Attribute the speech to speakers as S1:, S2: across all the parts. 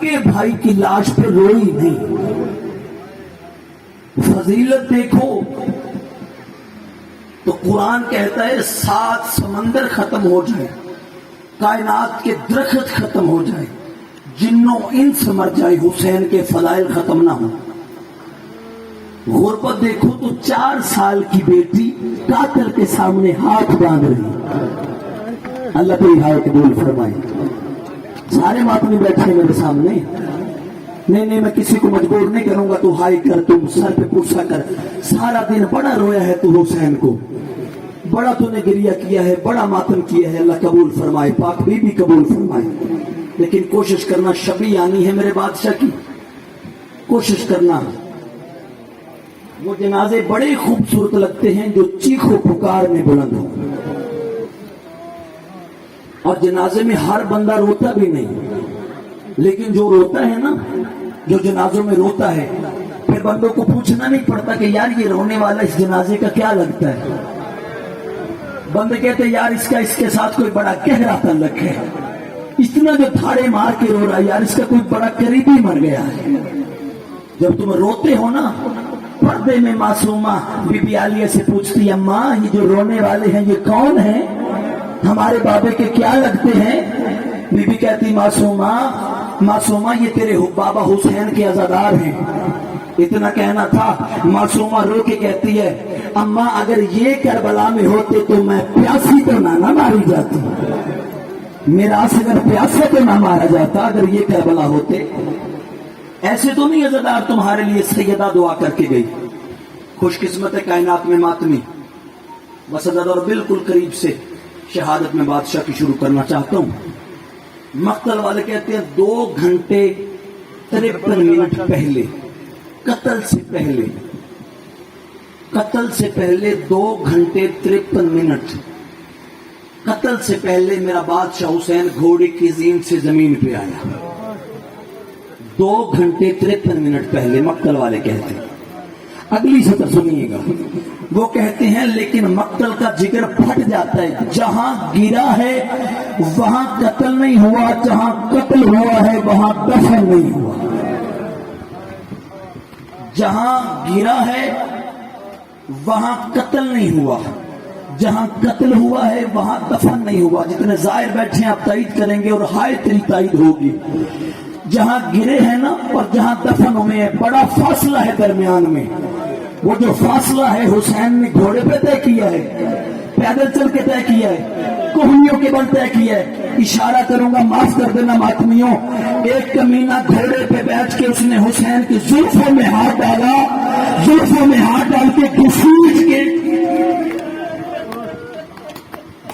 S1: کے بھائی کی لاش پہ روئی نہیں. فضیلت دیکھو تو قرآن کہتا ہے 7 سمندر ختم ہو جائے، کائنات کے درخت ختم ہو جائے، جنوں انس مر جائے، حسین کے فضائل ختم نہ ہو. غربت دیکھو تو 4 سال کی بیٹی قاتل کے سامنے ہاتھ باندھ رہی. اللہ تو یہ قبول فرمائے. سارے ماتمی بیٹھے میرے سامنے. نہیں میں کسی کو مجبور نہیں کروں گا تو ہائی کر، تم سر پہ پوچھا کر. سارا دن بڑا رویا ہے تو حسین کو، بڑا تو نے گریہ کیا ہے، بڑا ماتم کیا ہے. اللہ قبول فرمائے، پاک بی بھی قبول فرمائے. لیکن کوشش کرنا، شبی آنی ہے میرے بادشاہ کی، کوشش کرنا. وہ جنازے بڑے خوبصورت لگتے ہیں جو چیخ و پکار میں بلند ہو، اور جنازے میں ہر بندہ روتا بھی نہیں، لیکن جو روتا ہے نا، جو جنازوں میں روتا ہے، پھر بندوں کو پوچھنا نہیں پڑتا کہ یار یہ رونے والا اس جنازے کا کیا لگتا ہے. بندے کہتے ہیں یار اس کے ساتھ کوئی بڑا گہرا تعلق ہے، اتنا جو تھاڑے مار کے رو رہا ہے، یار اس کا کوئی بڑا قریبی مر گیا ہے. جب تم روتے ہو نا، پردے میں معصومہ بی بی عالیہ سے پوچھتی ہے، اماں یہ جو رونے والے ہیں یہ کون ہیں، ہمارے بابے کے کیا لگتے ہیں؟ بی بی کہتی معصومہ یہ تیرے بابا حسین کے عزادار ہیں. اتنا کہنا تھا، معصومہ رو کے کہتی ہے، اماں اگر یہ کربلا میں ہوتے تو میں پیاسی تو نہ ماری جاتی، میرا اگر پیاسے تو نہ مارا جاتا اگر یہ کربلا ہوتے. ایسے تو نہیں عزادار تمہارے لیے سیدہ دعا کر کے گئی. خوش قسمت ہے کائنات میں ماتمی. بس اور بالکل قریب سے شہادت میں بادشاہ کی شروع کرنا چاہتا ہوں. مقتل والے کہتے ہیں 2 گھنٹے 53 منٹ پہلے، قتل سے پہلے 2 گھنٹے 53 منٹ قتل سے پہلے میرا بادشاہ حسین گھوڑے کی زین سے زمین پہ آیا. 2 گھنٹے 53 منٹ پہلے مقتل والے کہتے ہیں. اگلی سطر سنیے گا. وہ کہتے ہیں لیکن مقتل کا جگر پھٹ جاتا ہے، جہاں گرا ہے وہاں قتل نہیں ہوا، جہاں قتل ہوا ہے وہاں دفن نہیں ہوا. جہاں گرا ہے وہاں قتل نہیں ہوا، جہاں قتل ہوا ہے وہاں دفن نہیں ہوا. جتنے ظاہر بیٹھے ہیں آپ تائید کریں گے اور ہائے تیری تائید ہوگی. جہاں گرے ہیں نا اور جہاں دفن ہوئے ہیں بڑا فاصلہ ہے درمیان میں. وہ جو فاصلہ ہے حسین نے گھوڑے پہ طے کیا ہے، پیدل چل کے طے کیا ہے، کوہنیوں کے بل طے کیا ہے. اشارہ کروں گا، معاف کر دینا ماتمیوں. ایک کمینہ گھوڑے پہ بیٹھ کے اس نے حسین کی زلفوں میں ہاتھ ڈالا، زلفوں میں ہاتھ ڈال کے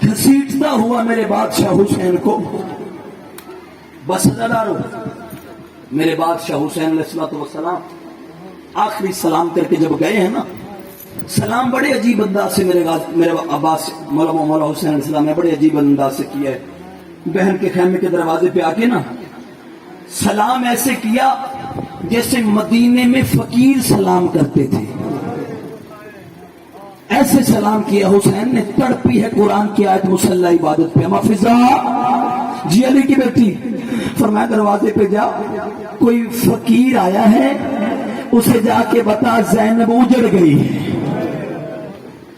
S1: گھسیٹتا ہوا میرے بادشاہ حسین کو. بس ادارو میرے بادشاہ حسین علیہ السلام آخری سلام کر کے جب گئے ہیں نا، سلام بڑے عجیب انداز سے میرے عباس مولا حسین علیہ السلام نے بڑے عجیب انداز سے کیا ہے. بہن کے خیمے کے دروازے پہ آ کے نا سلام ایسے کیا جیسے مدینے میں فقیر سلام کرتے تھے. ایسے سلام کیا حسین نے. تڑپی ہے قرآن کی آیت مسلح عبادت پہ. محفظہ جی علی کی بیٹی، فرمایا دروازے پہ جا، کوئی فقیر آیا ہے اسے جا کے بتا زینب اجڑ گئی ہے،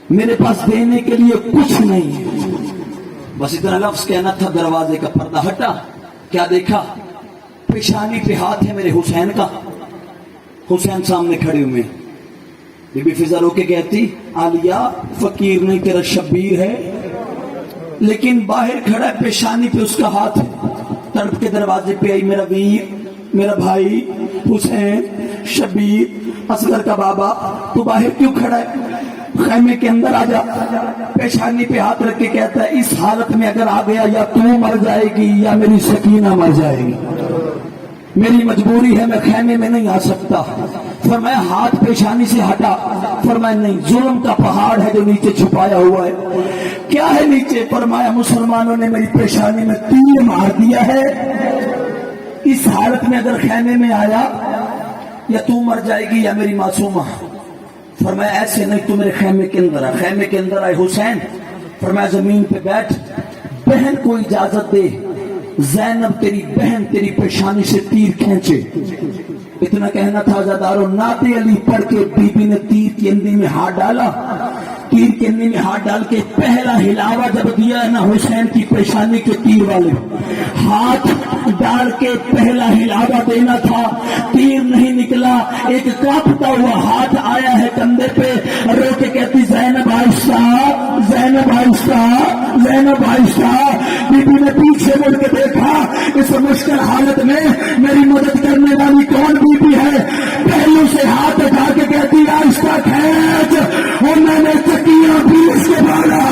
S1: میرے پاس دینے کے لیے کچھ نہیں ہے. بس اتنا لفظ کہنا تھا. دروازے کا پردہ ہٹا. کیا دیکھا؟ پیشانی پہ ہاتھ ہے میرے حسین کا. حسین سامنے کھڑے ہوئے. بی بی فضا رو کے کہتی، عالیہ فقیر نہیں تیرا شبیر ہے، لیکن باہر کھڑا ہے، پیشانی پہ اس کا ہاتھ ہے. تڑپ کے دروازے پہ آئی، میرا ویر، میرا بھائی حسین، شبیر، اصغر کا بابا، تو باہر کیوں کھڑا ہے؟ خیمے کے اندر آ جا. پیشانی پہ ہاتھ رکھ کے کہتا ہے، اس حالت میں اگر آ گیا یا تو مر جائے گی یا میری سکینہ مر جائے گی، میری مجبوری ہے، میں خیمے میں نہیں آ سکتا. فرمایا ہاتھ پیشانی سے ہٹا. فرمایا نہیں، ظلم کا پہاڑ ہے جو نیچے چھپایا ہوا ہے. کیا ہے نیچے؟ فرمایا مسلمانوں نے میری پیشانی میں تیر مار دیا ہے. اس حالت میں اگر خیمے میں آیا یا تو مر جائے گی یا میری معصومہ. فرمایا ایسے نہیں، تو میرے خیمے کے اندر آ. خیمے کے اندر آئے حسین. فرمایا زمین پہ بیٹھ، بہن کو اجازت دے زینب تیری بہن تیری پیشانی سے تیر کھینچے، اتنا کہنا تھا عزادارو، نعت علی پڑھ کے بی بی نے تیر کی اندھی میں ہاتھ ڈالا، تیر کے اندھی میں ہاتھ ڈال کے پہلا ہلاوا جب دیا ہے نا حسین کی پیشانی کے تیر والے ہاتھ ڈال کے پہلا ہلاوا دینا تھا، تیر نہیں نکلا، ایک کانپتا ہوا ہاتھ آیا ہے کندھے پہ، رو کے کہتی زینب عائشہ زینب عائشہ زینب عائشہ۔ بی بی نے پیچھے مڑ کے دیکھا، اس مشکل حالت میں میری مدد کرنے والی کون بی بی ہے؟ پہلو سے ہاتھ اٹھا کے کہتی عائشہ کھینچ، اور میں نے چکیاں پیس کے بالا،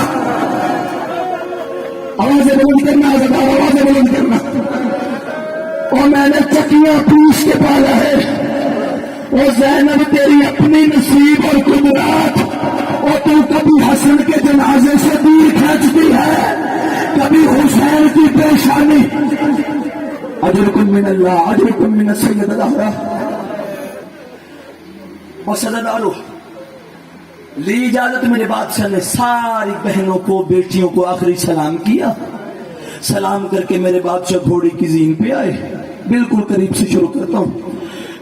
S1: آوازیں بلند کرنا آوازیں بلند کرنا، اور میں نے چکیاں پیس کے پالا ہے۔ اور زینب تیری اپنی نصیب اور قدرات، اور تو کبھی حسن کے جنازے سے تیر کھینچتی ہے، کبھی حسین کی پیشانی۔ اجرکم من اللہ اجرکم من السید الزہرا۔ اور سردارو لی اجازت، میرے بادشاہ نے ساری بہنوں کو بیٹیوں کو آخری سلام کیا، سلام کر کے میرے بادشاہ گھوڑے کی زین پہ آئے، بالکل قریب سے شروع کرتا ہوں۔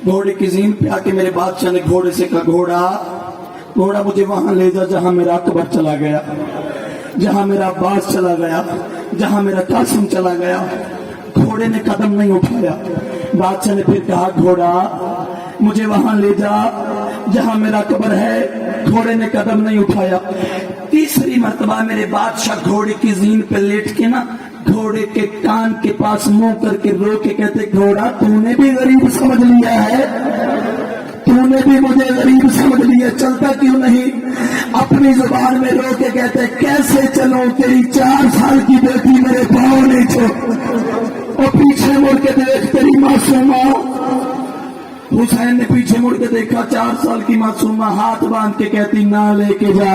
S1: گھوڑے کی زین پہ آ کے میرے بادشاہ نے گھوڑے سے کہا گھوڑا مجھے وہاں لے جا جہاں میرا اکبر چلا گیا، جہاں میرا عباس چلا گیا، جہاں میرا قاسم چلا گیا۔ گھوڑے نے قدم نہیں اٹھایا۔ بادشاہ نے پھر کہا گھوڑا مجھے وہاں لے جا جہاں میرا قبر ہے، گھوڑے نے قدم نہیں اٹھایا۔ تیسری مرتبہ میرے بادشاہ گھوڑے کی زین پہ لیٹ کے نا گھوڑے کے کان کے پاس منہ کر کے رو کے کہتے گھوڑا تو نے بھی غریب سمجھ لیا ہے، تو نے بھی مجھے غریب سمجھ لیا، چلتا کیوں نہیں؟ اپنی زبان میں رو کے کہتے کیسے چلوں، تیری 4 سال کی بیٹی میرے پاؤں نہیں چھو، اور پیچھے مڑ کے دیکھ تیری معصومہ۔ حسین نے پیچھے مڑ کے دیکھا، 4 سال کی معصومہ ہاتھ باندھ کے کہتی نہ لے کے جا،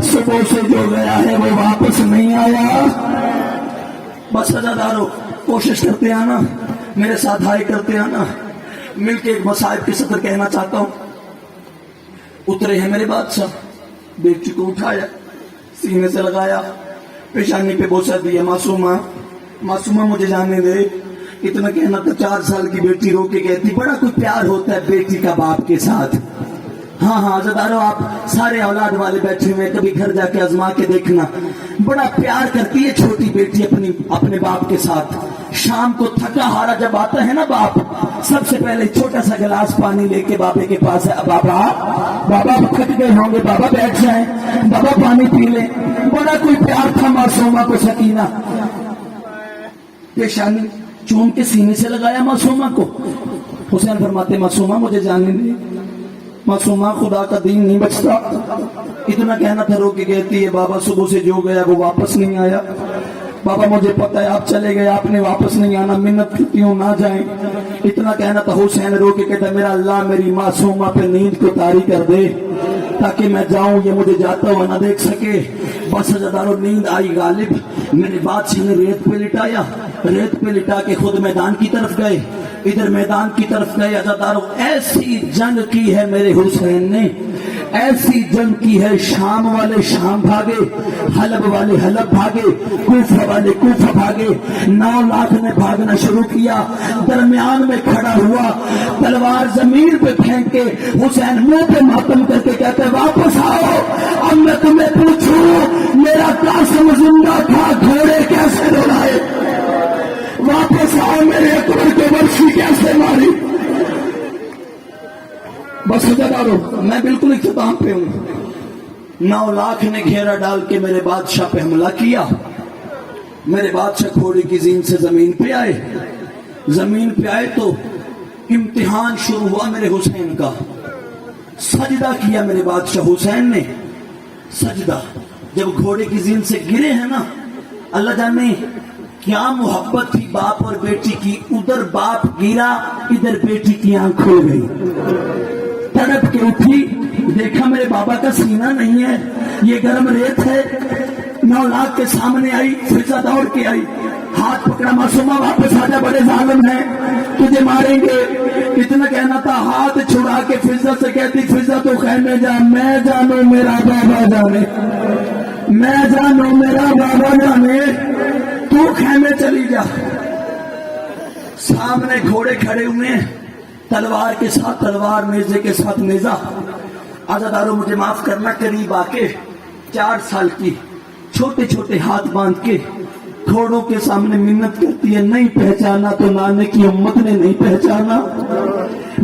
S1: صبح سے جو گیا ہے وہ واپس نہیں آیا۔ بس عزادارو کوشش کرتے آنا، میرے ساتھ ہائی کرتے آنا، مل کے ایک مصائب کی صدر کہنا چاہتا ہوں۔ اترے ہیں میرے بادشاہ، بیٹی کو اٹھایا، سینے سے لگایا، پیشانی پہ بوسہ دیا، معصومہ مجھے جانے دے۔ اتنا کہنا تھا، 4 سال کی بیٹی رو کے کہتی بڑا کوئی پیار ہوتا ہے بیٹی کا باپ کے ساتھ۔ ہاں عزادارو آپ سارے اولاد والے بیٹھے ہوئے، کبھی گھر جا کے آزما کے دیکھنا، بڑا پیار کرتی ہے چھوٹی بیٹی اپنے باپ کے ساتھ۔ شام کو تھکا ہارا جب آتا ہے نا باپ، سب سے پہلے چھوٹا سا گلاس پانی لے کے بابے کے پاس ہے، بابا تھک گئے ہوں گے، بابا بیٹھ جائیں، بابا پانی پی لیں۔ بڑا کوئی پیار تھا معصومہ کو سکینہ۔ پیشانی چوم کے سینے سے لگایا معصومہ کو۔ حسین فرماتے معصومہ مجھے جانے دے، معصومہ خدا کا دین نہیں بچتا۔ اتنا کہنا تھا رو کے کہتی ہے بابا صبح سے جو گیا وہ واپس نہیں آیا، بابا مجھے پتا ہے آپ چلے گئے، آپ نے واپس نہیں آنا، منت کرتی ہوں نہ جائیں۔ اتنا کہنا تھا، حسین رو کے کہتا میرا اللہ میری معصومہ پہ نیند کو طاری کر دے تاکہ میں جاؤں، یہ مجھے جاتا ہوا نہ دیکھ سکے۔ بس عزادارو نیند آئی غالب، میرے بادشاہ نے ریت پہ لٹایا، ریت پہ لٹا کے خود میدان کی طرف گئے، ادھر میدان کی طرف گئے۔ عزادارو ایسی جنگ کی ہے میرے حسین نے، ایسی جنگ کی ہے، شام والے شام بھاگے، حلب والے حلب بھاگے، کوفہ والے کوفہ بھاگے، 9 لاکھ نے بھاگنا شروع کیا۔ درمیان میں کھڑا ہوا، تلوار زمین پہ پھینک کے حسین منہ پہ ماتم کر کے کہتے واپس آؤ، اب میں تمہیں پوچھوں میرا قاسم زندہ تھا، گھوڑے کیسے دوڑائے؟ واپس آؤ، میرے اکبر کو برسی کیسے ماری؟ بس عزادارو میں بالکل اختتام پہ ہوں۔ 9 لاکھ نے گھیرا ڈال کے میرے بادشاہ پہ حملہ کیا۔ میرے بادشاہ گھوڑے کی زین سے زمین پہ آئے، زمین پہ آئے تو امتحان شروع ہوا میرے حسین کا۔ سجدہ کیا میرے بادشاہ حسین نے، سجدہ جب گھوڑے کی زین سے گرے ہیں نا، اللہ جانے کیا محبت تھی باپ اور بیٹی کی، ادھر باپ گرا، ادھر بیٹی کی آنکھ کھل گئی، تڑپ کے اٹھی، دیکھا میرے بابا کا سینہ نہیں ہے، یہ گرم ریت ہے۔ 9 لاکھ کے سامنے آئی، فضا دوڑ کے آئی، ہاتھ پکڑا، معصومہ واپس آجا، بڑے ظالم ہیں تجھے ماریں گے۔ اتنا کہنا تھا، ہاتھ چھڑا کے فضا سے کہتی فضا تو خیمے جا، میں جانوں میرا بابا جانے، میں جانوں میرا بابا جانے، تو خیمے چلی جا. سامنے گھوڑے کھڑے ہوئے ہیں، تلوار کے ساتھ تلوار، نیزے کے ساتھ نیزہ. عزادارو مجھے معاف کرنا، قریب آ کے 4 سال کی چھوٹے چھوٹے ہاتھ باندھ کے گھوڑوں کے سامنے منت کرتی ہے، نہیں پہچانا تو نانے کی امت نے نہیں پہچانا،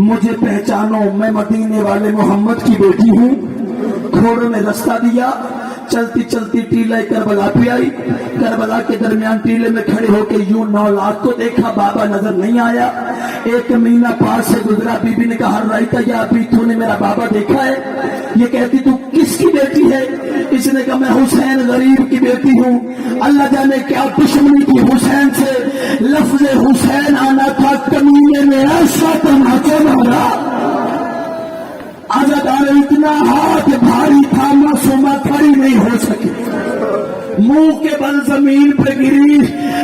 S1: مجھے پہچانو، میں مدینے والے محمد کی بیٹی ہوں. گھوڑوں نے رستہ دیا، چلتی چلتی ٹیلہ کربلا پہ آئی. کربلا کے درمیان ٹیلے میں کھڑے ہو کے یوں 9 لاکھ کو دیکھا، بابا نظر نہیں آیا. ایک مینہ پاس سے گزرا، بی بی نے کہا رائتا یا ابھی تو نے میرا بابا دیکھا ہے؟ یہ کہتی تو کس کی بیٹی ہے؟ اس نے کہا میں حسین غریب کی بیٹی ہوں. اللہ جانے کیا دشمنی کی حسین سے، لفظ حسین آنا تھا، کمینے میں ایسا تماچا مارا. عزادار اتنا ہاتھ بھاری تھا، معصومہ کھڑی نہیں ہو سکی، منہ کے بل زمین پہ گری،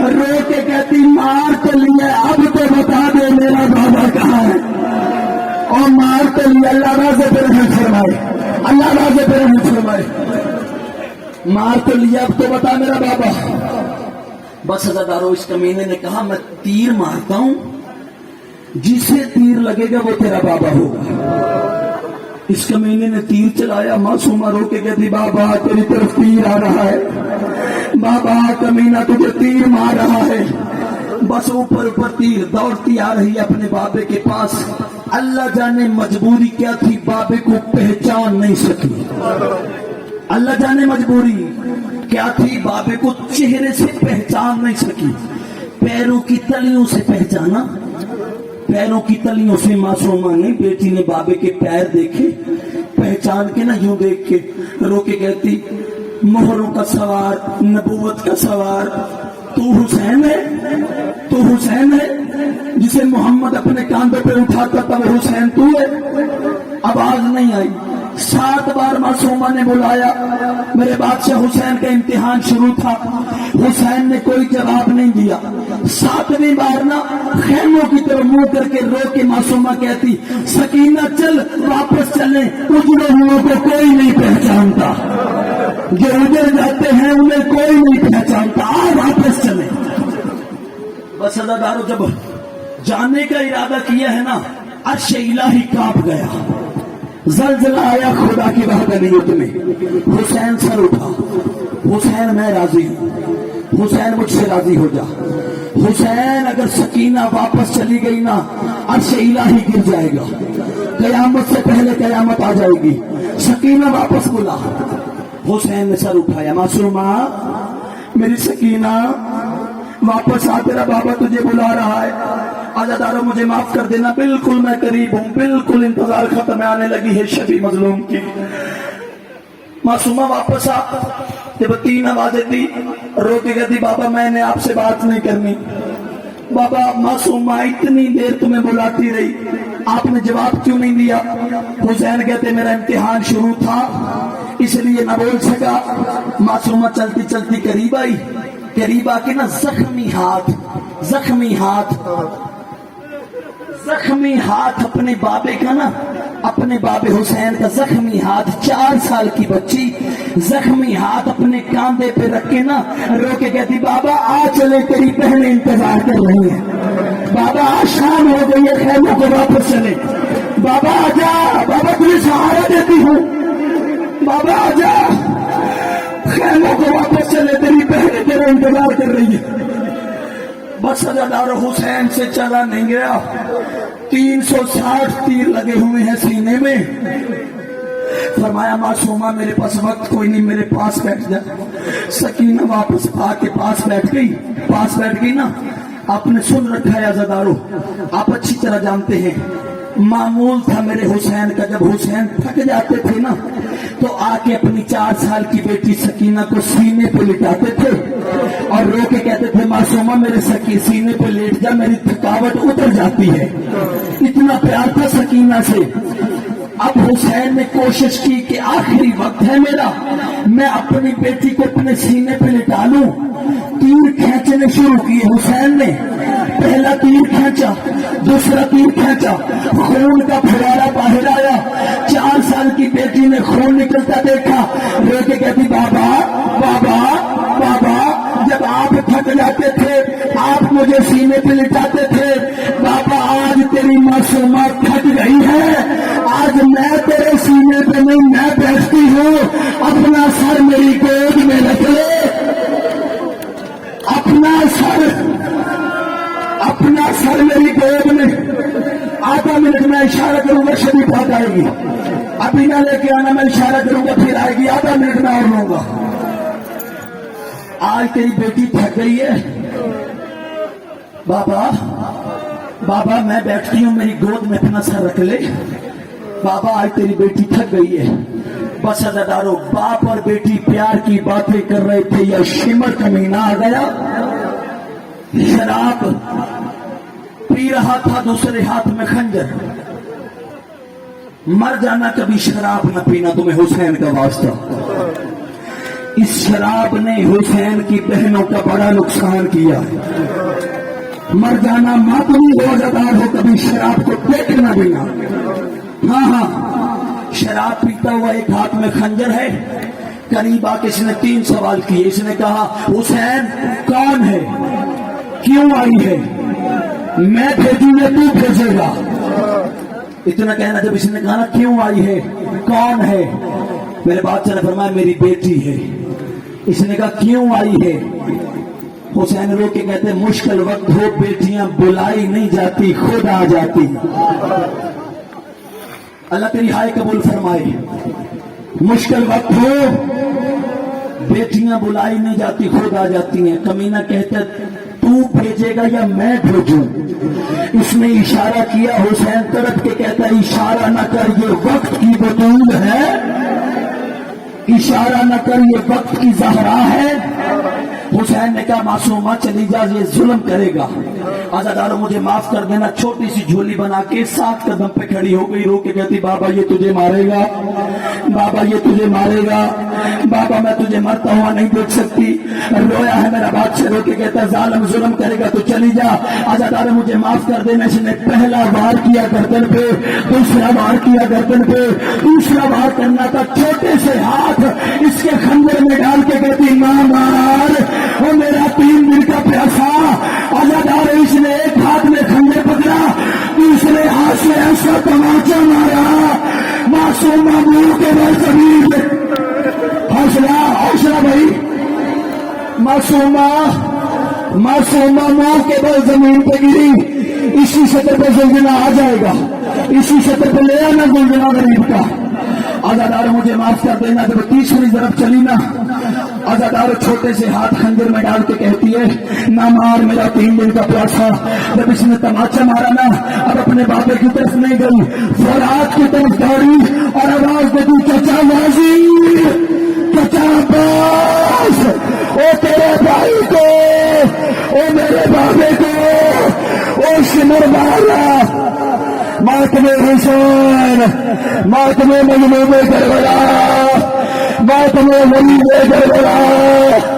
S1: رو کے کہتی مار تو لیا، اب تو بتا دے میرا بابا کہاں ہے. اور مار تو لیا، اللہ راضی پہ رحم فرمائے، اللہ راضی پہ رحم فرمائے. مار تو لیا، اب تو بتا میرا بابا. بس عزادارو اس کمینے نے کہا میں تیر مارتا ہوں، جسے تیر لگے گا وہ تیرا بابا ہوگا. اس کمینے نے تیر چلایا. معصومہ رو کے کہتی بابا تیری طرف تیر آ رہا ہے، بابا کمینہ تجھے تیر مار رہا ہے. بس اوپر اوپر تیر دوڑتی آ رہی اپنے بابے کے پاس. اللہ جانے مجبوری کیا تھی، بابے کو پہچان نہیں سکی. اللہ جانے مجبوری کیا تھی، بابے کو چہرے سے پہچان نہیں سکی. پیروں کی تلیوں سے پہچانا، پیروں کی تلیوں سے. معصومہ نے، بیٹی نے بابے کے پیر دیکھے، پہچان کے نہ یوں دیکھ کے رو کے کہتی مہروں کا سوار، نبوت کا سوار، تو حسین ہے، تو حسین ہے جسے محمد اپنے کاندھے پہ اٹھاتا تھا، وہ حسین تو ہے. آواز نہیں آئی. 7 بار معصومہ نے بلایا. میرے بادشاہ حسین کا امتحان شروع تھا، حسین نے کوئی جواب نہیں دیا. 7ویں بار نا خیموں کی طرف منہ کر کے رو کے معصومہ کہتی سکینہ چل واپس چلیں، اجڑے ہوں کو کوئی نہیں پہچانتا، جو ادھر جاتے ہیں انہیں کوئی نہیں پہچانتا، واپس چلیں. بس عزادارو جب جانے کا ارادہ کیا ہے نا، عرش الہی کانپ گیا، زلزلہ آیا خدا کی وحدانیت میں. حسین سر اٹھا، حسین میں راضی ہوں، حسین مجھ سے راضی ہو جا. حسین اگر سکینہ واپس چلی گئی نا، عرش الہی گر جائے گا، قیامت سے پہلے قیامت آ جائے گی. سکینہ واپس بلا. حسین نے سر اٹھایا، معصومہ میری سکینہ واپس آ، تیرا بابا تجھے بلا رہا ہے. عزادارو مجھے معاف کر دینا، بالکل میں قریب ہوں، بالکل انتظار ختم آنے لگی ہے شفیع مظلوم کی. معصومہ واپس آ. جب 3 آوازیں دی، رو کے کہتی بابا میں نے آپ سے بات نہیں کرنی. بابا معصومہ اتنی دیر تمہیں بلاتی رہی، آپ نے جواب کیوں نہیں دیا؟ حسین کہتے میرا امتحان شروع تھا اس لیے نہ بول سکا. معصومہ چلتی چلتی قریب آئی، قریب آ کے نا زخمی ہاتھ اپنے بابے کا نا، اپنے بابے حسین کا زخمی ہاتھ، 4 سال کی بچی زخمی ہاتھ اپنے کاندھے پہ رکھ کے نا رو کے کہتی بابا آ چلے، تیری بہنیں انتظار کر رہی ہیں. بابا شام ہو گئی ہے، خیموں کو واپس چلے. بابا آ جا، بابا تجھے سہارا دیتی ہوں، بابا آ جا، خیموں کو واپس چلے، تیری بہنیں تیرا انتظار کر رہی ہیں. بس عزادار حسین سے چلا نہیں گیا. 360 تیر لگے ہوئے ہیں سینے میں. فرمایا معصومہ میرے پاس وقت کوئی نہیں، میرے پاس بیٹھ جا. سکینہ واپس آ کے پاس بیٹھ گئی نا. آپ نے سن رکھا ہے عزادارو، آپ اچھی طرح جانتے ہیں معمول تھا میرے حسین کا، جب حسین تھک جاتے تھے نا تو آ کے اپنی 4 سال کی بیٹی سکینہ کو سینے پہ لٹاتے تھے اور رو کے کہتے تھے معصومہ میرے سینے پہ لیٹ جا، میری تھکاوٹ اتر جاتی ہے. اتنا پیار تھا سکینہ سے. اب حسین نے کوشش کی کہ آخری وقت ہے میرا، میں اپنی بیٹی کو اپنے سینے پہ لٹا لوں. تیر کھینچنے شروع کیے حسین نے. پہلا تیر کھینچا، دوسرا تیر کھینچا، خون کا پھوارا باہر آیا. 4 سال کی بیٹی نے خون نکلتا دیکھا، رو کے کہتی بابا بابا بابا. جب آپ تھک جاتے تھے آپ مجھے سینے پہ لٹاتے تھے. بابا آج تیری معصومہ تھک گئی ہے, آج میں تیرے سینے پہ نہیں میں بیٹھتی ہوں, اپنا سر میری گود میں رکھ لے, اپنا سر میری گود میں. آدھا منٹ میں اشارہ کروں گا شریف آ جائے گی, ابھی نہ لے کے آنا, میں اشارہ کروں گا پھر آئے گی, آدھا منٹ میں اور لوں گا. آج تیری بیٹی تھک گئی ہے بابا, بابا میں بیٹھتی ہوں میری گود میں اپنا سر رکھ لے. بابا آج تیری بیٹی تھک گئی ہے. بس عزادارو باپ اور بیٹی پیار کی باتیں کر رہے تھے, یا شمر کمینہ آ گیا, شراب پی رہا تھا, دوسرے ہاتھ میں خنجر. مر جانا کبھی شراب نہ پینا, تمہیں حسین کا واسطہ. اس شراب نے حسین کی بہنوں کا بڑا نقصان کیا. مر جانا ماتمی روزدار ہو, کبھی شراب کو دیکھنا بھی نہ. ہاں ہاں, شراب پیتا ہوا ایک ہاتھ میں خنجر ہے. قریب آ کے اس نے 3 سوال کیے. اس نے کہا حسین کون ہے, کیوں آئی ہے, میں بھیجوں یا تو بھیجے گا. اتنا کہنا, جب اس نے کہا نا کیوں آئی ہے, کون ہے, میرے بادشاہ نے فرمایا میری بیٹی ہے. اس نے کہا کیوں آئی ہے, حسین رو کے کہتے مشکل وقت ہو بیٹیاں بلائی نہیں جاتی, خود آ جاتی. اللہ تیری ہائے قبول فرمائے. مشکل وقت ہو بیٹیاں بلائی نہیں جاتی, خود آ جاتی ہیں. کمینہ کہتا تو بھیجے گا یا میں بھیجوں. اس نے اشارہ کیا, حسین تڑپ کے کہتا اشارہ نہ کر, یہ وقت کی بطول ہے, اشارہ نہ کر, یہ وقت کی زہرا ہے. حسین نے کہا معصومہ چلی جا, یہ ظلم کرے گا. عزادارو مجھے معاف کر دینا. چھوٹی سی جھولی بنا کے 7 قدم پہ کھڑی ہو گئی, رو کے کہتی بابا یہ تجھے مارے گا, بابا یہ تجھے مارے گا, بابا میں تجھے مرتا ہوا نہیں دیکھ سکتی. رویا ہے میرا بادشاہ, رو کے کہتا ظالم ظلم کرے گا تو چلی جا. عزادارو مجھے معاف کر دینا. اس نے پہلا وار کیا گردن پہ, دوسرا وار کیا گردن پہ, تیسرا وار کرنا تھا, چھوٹے سے ہاتھ اس کے خنجر میں ڈال کے کہتی ماں مار, وہ میرا 3 دن کا پیاسا. عزادار اس نے ایک ہاتھ میں خنجر پکڑا, دوسرے ہاتھ سے ایسا تماچا مارا, معصومہ منہ کے بل زمین پہ. حوصلہ حوصلہ بھائی, معصومہ منہ کے بل زمین پہ گری. اسی سطح پہ زلزلہ آ جائے گا, اسی سطح پہ لے آنا زلزلہ غریب کا. عزادارو مجھے معاف کر دینا. جب تیسری ضرب چلی نا, عزادارو چھوٹے سے ہاتھ خنجر میں ڈال کے کہتی ہے نہ مار میرا 3 دن کا پیاسا. جب اس نے تماچا مارا نا, اب اپنے بابے کی طرف نہیں گئی, فرات کی طرف دوڑی اور آواز دے دی چچا واضح, چچا عباس, او تیرے بھائی کو, او میرے بابے کو, او سمر مارا. ماتم حسین, ماتم مجنون کربلا, ماتم ولی کربلا.